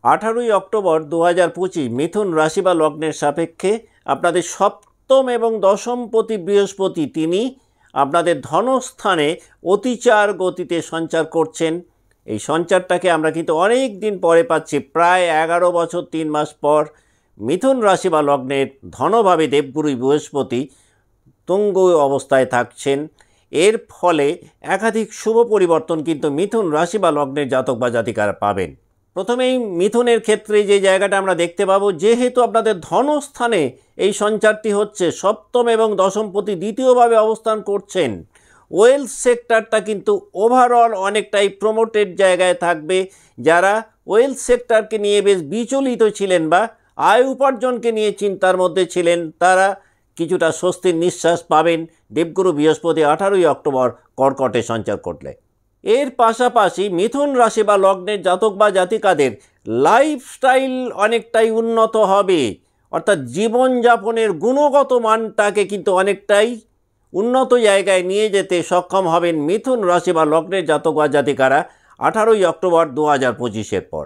18ই October 2025 মিথুন রাশি বা লগ্নের সাপেক্ষে আপনাদের সপ্তম এবং দশমপতি বৃহস্পতি তিনি আপনাদের ধনস্থানে অতিচার গতিতে সঞ্চার করছেন। এই সঞ্চারটাকে আমরা কিন্তু অনেক দিন পরে পাচ্ছি, প্রায় 11 বছর 3 মাস পর মিথুন রাশি বা লগ্নের ধনভাবে দেবগুরু বৃহস্পতি তুঙ্গ অবস্থায় থাকছেন। এর ফলে একাধিক শুভ পরিবর্তন কিন্তু মিথুন রাশি বা লগ্নের জাতক বা জাতিকারা পাবেন। প্রথমেই মিথুনের ক্ষেত্রে যে জায়গাটা আমরা দেখতে পাবো, যেহেতু আপনাদের ধনস্থানে এই সঞ্চারটি হচ্ছে, সপ্তম এবং দশমপতি দ্বিতীয়ভাবে অবস্থান করছেন, ওয়েলথ সেক্টরটা কিন্তু ওভারঅল অনেকটাই প্রমোটেড জায়গায় থাকবে। যারা ওয়েলথ সেক্টরকে নিয়ে বেশ বিচলিত ছিলেন বা আয় উপার্জনকে নিয়ে চিন্তার মধ্যে ছিলেন, তারা কিছুটা স্বস্তির নিঃশ্বাস পাবেন দেবগুরু বৃহস্পতি 18ই অক্টোবর কর্কটে সঞ্চার করলে। এর পাশাপাশি মিথুন রাশি বা লগ্নের জাতক বা জাতিকাদের লাইফস্টাইল অনেকটাই উন্নত হবে, অর্থাৎ জীবনযাপনের গুণগত মানটাকে কিন্তু অনেকটাই উন্নত জায়গায় নিয়ে যেতে সক্ষম হবেন মিথুন রাশি বা লগ্নের জাতক বা জাতিকারা 18ই অক্টোবর 2025 পর।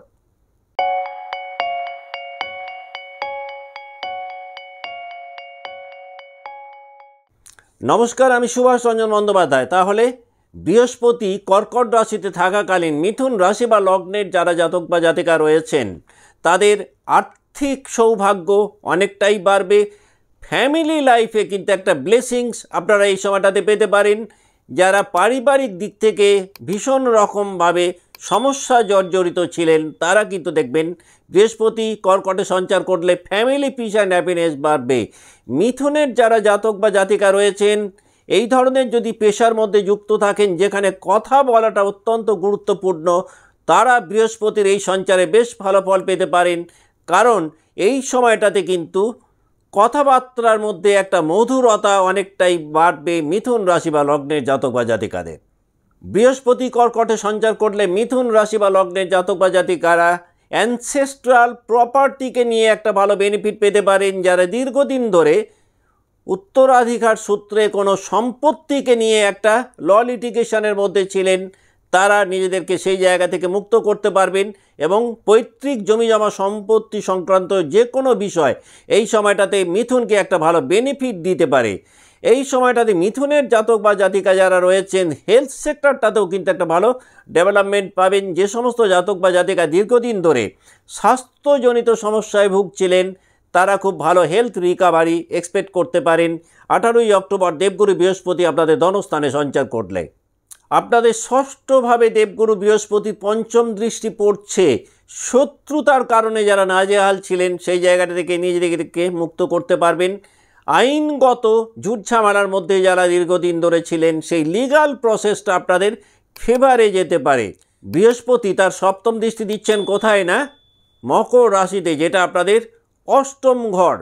নমস্কার, আমি সুভাষ রঞ্জন বন্দ্যোপাধ্যায়। তাহলে বৃহস্পতি কর্কট রাশিতে থাকাকালীন মিথুন রাশি বা লগ্নের যারা জাতক বা জাতিকা রয়েছেন তাদের আর্থিক সৌভাগ্য অনেকটাই বাড়বে। ফ্যামিলি লাইফে কিন্তু একটা ব্লেসিংস আপনারা এই সময়টাতে পেতে পারেন। যারা পারিবারিক দিক থেকে ভীষণ রকমভাবে সমস্যা জর্জরিত ছিলেন তারা কিন্তু দেখবেন বৃহস্পতি কর্কটে সঞ্চার করলে ফ্যামিলি পিস অ্যান্ড হ্যাপিনেস বাড়বে। মিথুনের যারা জাতক বা জাতিকা রয়েছেন এই ধরনের যদি পেশার মধ্যে যুক্ত থাকেন যেখানে কথা বলাটা অত্যন্ত গুরুত্বপূর্ণ, তারা বৃহস্পতির এই সঞ্চারে বেশ ভালো ফল পেতে পারেন। কারণ এই সময়টাতে কিন্তু কথাবার্তার মধ্যে একটা মধুরতা অনেকটাই বাড়বে মিথুন রাশি বা লগ্নের জাতক বা জাতিকাদের। বৃহস্পতি কর্কটে সঞ্চার করলে মিথুন রাশি বা লগ্নের জাতক বা জাতিকারা অ্যানসেস্ট্রাল প্রপার্টিকে নিয়ে একটা ভালো বেনিফিট পেতে পারেন। যারা দীর্ঘদিন ধরে উত্তরাধিকার সূত্রে কোনো সম্পত্তিকে নিয়ে একটা ল লিটিগেশনের মধ্যে ছিলেন, তারা নিজেদেরকে সেই জায়গা থেকে মুক্ত করতে পারবেন এবং পৈতৃক জমিজমা সম্পত্তি সংক্রান্ত যে কোনো বিষয় এই সময়টাতে মিথুনকে একটা ভালো বেনিফিট দিতে পারে। এই সময়টাতে মিথুনের জাতক বা জাতিকা যারা রয়েছেন হেলথ সেক্টরটাতেও কিন্তু একটা ভালো ডেভেলপমেন্ট পাবেন। যে সমস্ত জাতক বা জাতিকা দীর্ঘদিন ধরে স্বাস্থ্যজনিত সমস্যায় ভুগছিলেন তারা খুব ভালো হেলথ রিকভারি এক্সপেক্ট করতে পারেন 18ই অক্টোবর দেবগুরু বৃহস্পতি আপনাদের ধনস্থানে সঞ্চার করলে। আপনাদের ষষ্ঠভাবে দেবগুরু বৃহস্পতি পঞ্চম দৃষ্টি পড়ছে। শত্রুতার কারণে যারা নাজেহাল ছিলেন সেই জায়গাটা থেকে নিজেদেরকে মুক্ত করতে পারবেন। আইনগত ঝুটঝামেলার মধ্যে যারা দীর্ঘদিন ধরে ছিলেন সেই লিগাল প্রসেসটা আপনাদের ফেভারে যেতে পারে। বৃহস্পতি তার সপ্তম দৃষ্টি দিচ্ছেন কোথায় না, মকর রাশিতে, যেটা আপনাদের অষ্টম ঘর।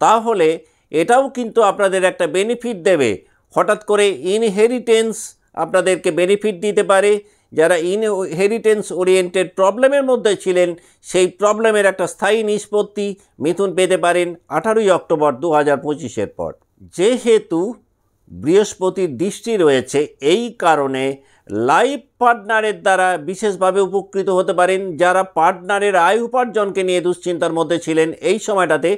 তাহলে এটাও কিন্তু আপনাদের একটা বেনিফিট দেবে। হঠাৎ করে ইনহেরিটেন্স আপনাদেরকে বেনিফিট দিতে পারে। যারা ইনহেরিটেন্স ওরিয়েন্টেড প্রবলেমের মধ্যে ছিলেন সেই প্রবলেমের একটা স্থায়ী নিষ্পত্তি মিথুন পেতে পারেন 18ই অক্টোবর 2025 পর। যেহেতু বৃহস্পতির দৃষ্টি রয়েছে এই কারণে লাইফ পার্টনারের দ্বারা বিশেষভাবে উপকৃত হতে পারেন। যারা পার্টনারের আয় উপার্জনকে নিয়ে দুশ্চিন্তার মধ্যে ছিলেন এই সময়টাতে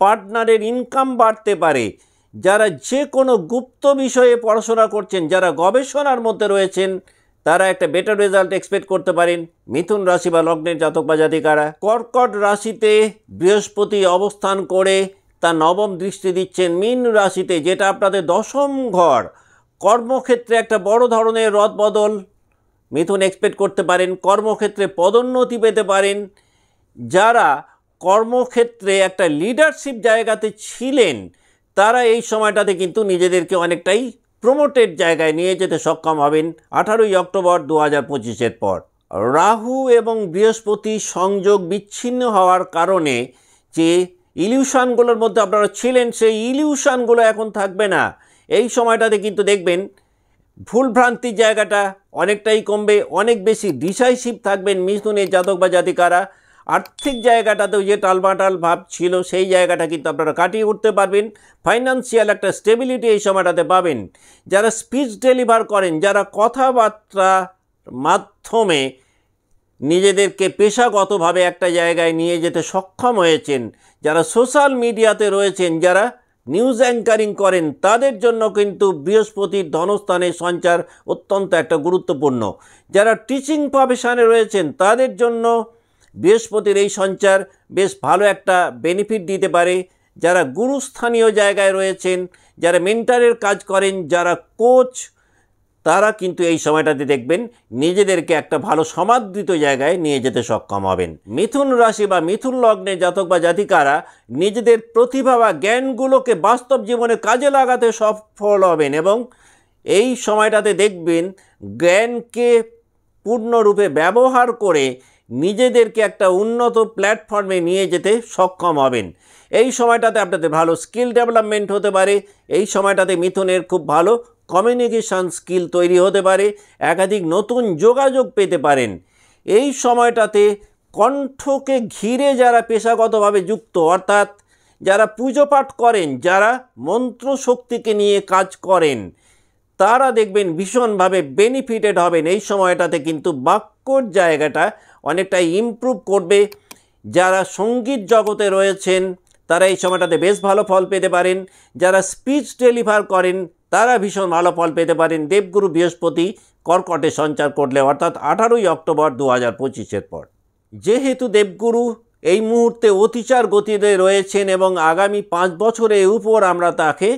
পার্টনারের ইনকাম বাড়তে পারে। যারা যে কোনো গুপ্ত বিষয়ে পড়াশোনা করছেন, যারা গবেষণার মধ্যে রয়েছেন তারা একটা বেটার রেজাল্ট এক্সপেক্ট করতে পারেন মিথুন রাশি বা লগ্নের জাতক বা জাতিকারা। কর্কট রাশিতে বৃহস্পতি অবস্থান করে তার নবম দৃষ্টি দিচ্ছেন মীন রাশিতে, যেটা আপনাদের দশম ঘর। কর্মক্ষেত্রে একটা বড় ধরনের রদবদল মিথুন এক্সপেক্ট করতে পারেন। কর্মক্ষেত্রে পদোন্নতি পেতে পারেন। যারা কর্মক্ষেত্রে একটা লিডারশিপ জায়গাতে ছিলেন তারা এই সময়টাতে কিন্তু নিজেদেরকে অনেকটাই প্রমোটেড জায়গায় নিয়ে যেতে সক্ষম হবেন 18ই অক্টোবর 2025 পর। রাহু এবং বৃহস্পতি সংযোগ বিচ্ছিন্ন হওয়ার কারণে যে ইলিউশনগুলোর মধ্যে আপনারা ছিলেন সেই ইলিউশনগুলো এখন থাকবে না। এই সময়টাতে কিন্তু দেখবেন ভুলভ্রান্তির জায়গাটা অনেকটাই কমবে, অনেক বেশি ডিসাইসিভ থাকবেন মিথুনের জাতক বা জাতিকারা। আর্থিক জায়গাটাতেও যে টালমাটাল ভাব ছিল সেই জায়গাটা কিন্তু আপনারা কাটিয়ে উঠতে পারবেন। ফাইন্যান্সিয়াল একটা স্টেবিলিটি এই সময়টাতে পাবেন। যারা স্পিচ ডেলিভার করেন, যারা কথাবার্তার মাধ্যমে নিজেদেরকে পেশাগতভাবে একটা জায়গায় নিয়ে যেতে সক্ষম হয়েছেন, যারা সোশ্যাল মিডিয়াতে রয়েছেন, যারা নিউজ অ্যাঙ্কারিং করেন, তাদের জন্য কিন্তু বৃহস্পতির ধনস্থানের সঞ্চার অত্যন্ত একটা গুরুত্বপূর্ণ। যারা টিচিং প্রফেশনে রয়েছেন তাদের জন্য বৃহস্পতির এই সঞ্চার বেশ ভালো একটা বেনিফিট দিতে পারে। যারা গুরুস্থানীয় জায়গায় রয়েছেন, যারা মেন্টারের কাজ করেন, যারা কোচ, তারা কিন্তু এই সময়টাতে দেখবেন নিজেদেরকে একটা ভালো সমাদৃত জায়গায় নিয়ে যেতে সক্ষম হবেন। মিথুন রাশি বা মিথুন লগ্নে জাতক বা জাতিকারা নিজেদের প্রতিভা বা জ্ঞানগুলোকে বাস্তব জীবনে কাজে লাগাতে সফল হবেন এবং এই সময়টাতে দেখবেন জ্ঞানকে পূর্ণরূপে ব্যবহার করে নিজেদেরকে একটা উন্নত প্ল্যাটফর্মে নিয়ে যেতে সক্ষম হবেন। এই সময়টাতে আপনাদের ভালো স্কিল ডেভেলপমেন্ট হতে পারে। এই সময়টাতে মিথুনের খুব ভালো কমিউনিকেশন স্কিল তৈরি হতে পারে, একাধিক নতুন যোগাযোগ পেতে পারেন। এই সময়টাতে কণ্ঠকে ঘিরে যারা পেশাগতভাবে যুক্ত, অর্থাৎ যারা পুজো পাঠ করেন, যারা মন্ত্র শক্তিকে নিয়ে কাজ করেন, তারা দেখবেন ভীষণভাবে বেনিফিটেড হবেন। এই সময়টাতে কিন্তু বাক্যর জায়গাটা অনেকটাই ইমপ্রুভ করবে। যারা সঙ্গীত জগতে রয়েছেন তারা এই সময়টাতে বেশ ভালো ফল পেতে পারেন। যারা স্পিচ ডেলিভার করেন তারা ভীষণ ভালো ফল পেতে পারেন দেবগুরু বৃহস্পতি কর্কটে সঞ্চার করলে, অর্থাৎ 18ই অক্টোবর 2025-এর পর। যেহেতু দেবগুরু এই মুহূর্তে অতিচার গতিতে রয়েছেন এবং আগামী 5 বছরের উপর আমরা তাকে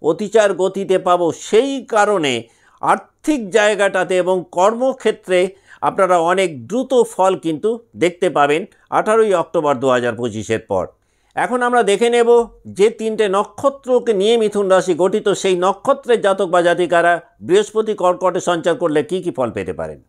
অতিচার গতিতে পাবো, সেই কারণে আর্থিক জায়গাটাতে এবং কর্মক্ষেত্রে আপনারা অনেক দ্রুত ফল কিন্তু দেখতে পাবেন 18ই অক্টোবর 2025-এর পর। এখন আমরা দেখে নেব যে 3টে নক্ষত্রকে নিয়ে মিথুন রাশি গঠিত, সেই নক্ষত্রের জাতক বা জাতিকারা বৃহস্পতি কর্কটে সঞ্চার করলে কি কি ফল পেতে পারেন।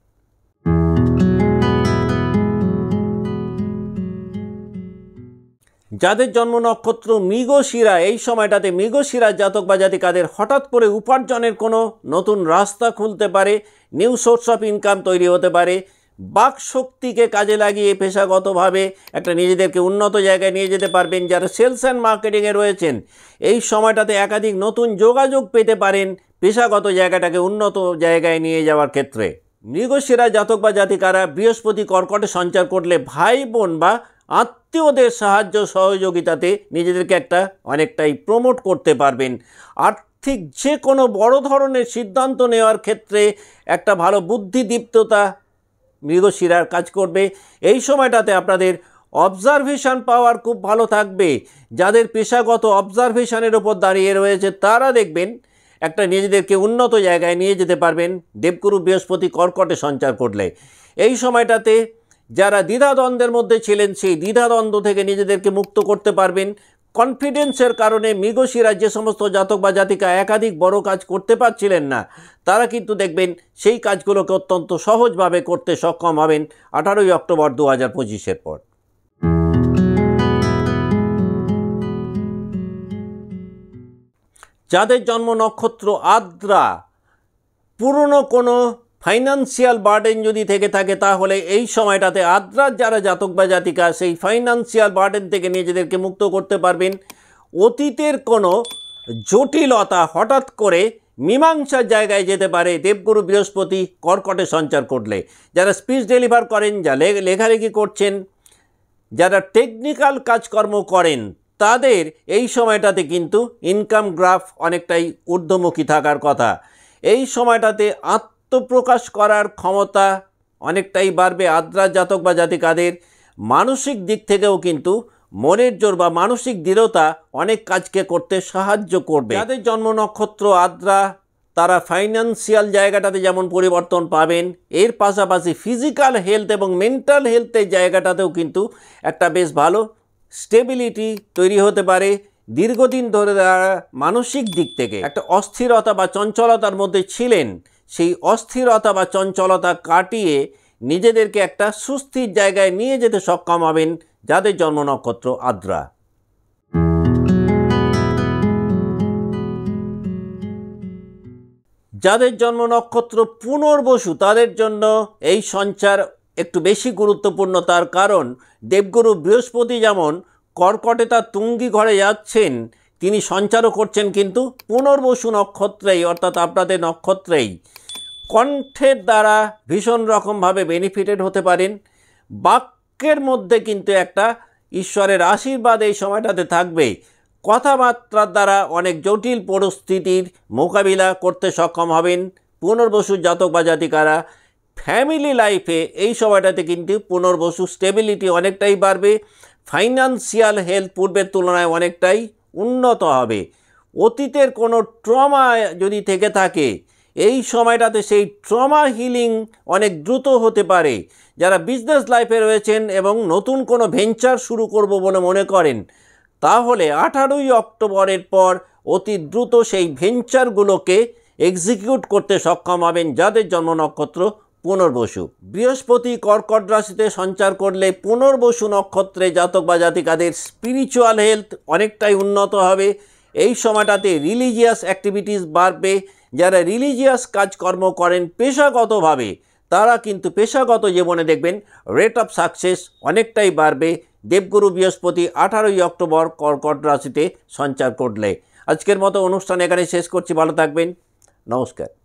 যাদের জন্ম নক্ষত্র মৃগশিরা, এই সময়টাতে মৃগশিরার জাতক বা জাতিকাদের হঠাৎ করে উপার্জনের কোনো নতুন রাস্তা খুলতে পারে, নিউ সোর্স অফ ইনকাম তৈরি হতে পারে। বাক শক্তিকে কাজে লাগিয়ে পেশাগতভাবে একটা নিজেদেরকে উন্নত জায়গায় নিয়ে যেতে পারবেন। যারা সেলস অ্যান্ড মার্কেটিংয়ে রয়েছেন এই সময়টাতে একাধিক নতুন যোগাযোগ পেতে পারেন পেশাগত জায়গাটাকে উন্নত জায়গায় নিয়ে যাওয়ার ক্ষেত্রে। মৃগশিরা জাতক বা জাতিকারা বৃহস্পতি কর্কটে সঞ্চার করলে ভাই বোন বা আত্মীয়দের সাহায্য সহযোগিতাতে নিজেদেরকে একটা অনেকটাই প্রমোট করতে পারবেন। আর্থিক যে কোনো বড় ধরনের সিদ্ধান্ত নেওয়ার ক্ষেত্রে একটা ভালো বুদ্ধিদীপ্ততা মৃগশিরার কাজ করবে। এই সময়টাতে আপনাদের অবজারভেশন পাওয়ার খুব ভালো থাকবে। যাদের পেশাগত অবজারভেশনের ওপর দাঁড়িয়ে রয়েছে তারা দেখবেন একটা নিজেদেরকে উন্নত জায়গায় নিয়ে যেতে পারবেন দেবগুরু বৃহস্পতি কর্কটে সঞ্চার করলে। এই সময়টাতে যারা দ্বিধাদ্বন্দ্বের মধ্যে ছিলেন সেই দ্বিধাদ্বন্দ্ব থেকে নিজেদেরকে মুক্ত করতে পারবেন। কনফিডেন্সের কারণে মৃগশিরা যে সমস্ত জাতক বা জাতিকা একাধিক বড় কাজ করতে পারছিলেন না, তারা কিন্তু দেখবেন সেই কাজগুলোকে অত্যন্ত সহজভাবে করতে সক্ষম হবেন 18ই অক্টোবর 2025-এর পর। যাদের জন্ম নক্ষত্র আদ্রা, পুরনো কোনো ফাইন্যান্সিয়াল বার্ডেন যদি থেকে থাকে তাহলে এই সময়টাতে আদ্রার যারা জাতক বা জাতিকা সেই ফাইন্যান্সিয়াল বার্ডেন থেকে নিজেদেরকে মুক্ত করতে পারবেন। অতীতের কোনো জটিলতা হঠাৎ করে মীমাংসার জায়গায় যেতে পারে দেবগুরু বৃহস্পতি কর্কটে সঞ্চার করলে। যারা স্পিচ ডেলিভার করেন, যারা লেখালেখি করছেন, যারা টেকনিক্যাল কাজকর্ম করেন, তাদের এই সময়টাতে কিন্তু ইনকাম গ্রাফ অনেকটাই ঊর্ধ্বমুখী থাকার কথা। এই সময়টাতে আত্মপ্রকাশ করার ক্ষমতা অনেকটাই বাড়বে আদ্রা জাতক বা জাতিকাদের। মানসিক দিক থেকেও কিন্তু মনের জোর বা মানসিক দৃঢ়তা অনেক কাজকে করতে সাহায্য করবে। যাদের জন্ম নক্ষত্র আদ্রা তারা ফাইন্যান্সিয়াল জায়গাটাতে যেমন পরিবর্তন পাবেন, এর পাশাপাশি ফিজিক্যাল হেলথ এবং মেন্টাল হেলথের জায়গাটাতেও কিন্তু একটা বেশ ভালো স্টেবিলিটি তৈরি হতে পারে। দীর্ঘদিন ধরে তারা মানসিক দিক থেকে একটা অস্থিরতা বা চঞ্চলতার মধ্যে ছিলেন, সেই অস্থিরতা বা চঞ্চলতা কাটিয়ে নিজেদেরকে একটা সুস্থির জায়গায় নিয়ে যেতে সক্ষম হবেন যাদের জন্ম নক্ষত্র আদ্রা। যাদের জন্ম নক্ষত্র পুনর্বসু তাদের জন্য এই সঞ্চার একটু বেশি গুরুত্বপূর্ণ, তার কারণ দেবগুরু বৃহস্পতি যেমন কর্কটে তার তুঙ্গি ঘরে যাচ্ছেন, তিনি সঞ্চারও করছেন কিন্তু পুনর্বসু নক্ষত্রেই, অর্থাৎ আপনাদের নক্ষত্রেই। কণ্ঠের দ্বারা ভীষণ রকমভাবে বেনিফিটেড হতে পারেন। বাক্যের মধ্যে কিন্তু একটা ঈশ্বরের আশীর্বাদ এই সময়টাতে থাকবে। কথাবার্তার দ্বারা অনেক জটিল পরিস্থিতির মোকাবিলা করতে সক্ষম হবেন পুনর্বসু জাতক বা জাতিকারা। ফ্যামিলি লাইফে এই সময়টাতে কিন্তু পুনর্বসু স্টেবিলিটি অনেকটাই বাড়বে। ফাইন্যান্সিয়াল হেলথ পূর্বের তুলনায় অনেকটাই উন্নত হবে। অতীতের কোনো ট্রমা যদি থেকে থাকে এই সময়টাতে সেই ট্রমা হিলিং অনেক দ্রুত হতে পারে। যারা বিজনেস লাইফে রয়েছেন এবং নতুন কোনো ভেঞ্চার শুরু করব বলে মনে করেন, তাহলে 18ই অক্টোবরের পর অতি দ্রুত সেই ভেঞ্চারগুলোকে এক্সিকিউট করতে সক্ষম হবেন যাদের জন্ম নক্ষত্র পুনর্বসু। বৃহস্পতি কর্কট রাশিতে সঞ্চার করলে পুনর্বসু নক্ষত্রে জাতক বা জাতিকাদের স্পিরিচুয়াল হেলথ অনেকটাই উন্নত হবে। এই সময়টাতে রিলিজিয়াস অ্যাক্টিভিটিস বাড়বে। যারা রিলিজিয়াস কাজকর্ম করেন পেশাগতভাবে, তারা কিন্তু পেশাগত জীবনে দেখবেন রেট অফ সাকসেস অনেকটাই বাড়বে দেবগুরু বৃহস্পতি 18ই অক্টোবর কর্কট রাশিতে সঞ্চার করলে। আজকের মতো অনুষ্ঠান এখানে শেষ করছি। ভালো থাকবেন। নমস্কার।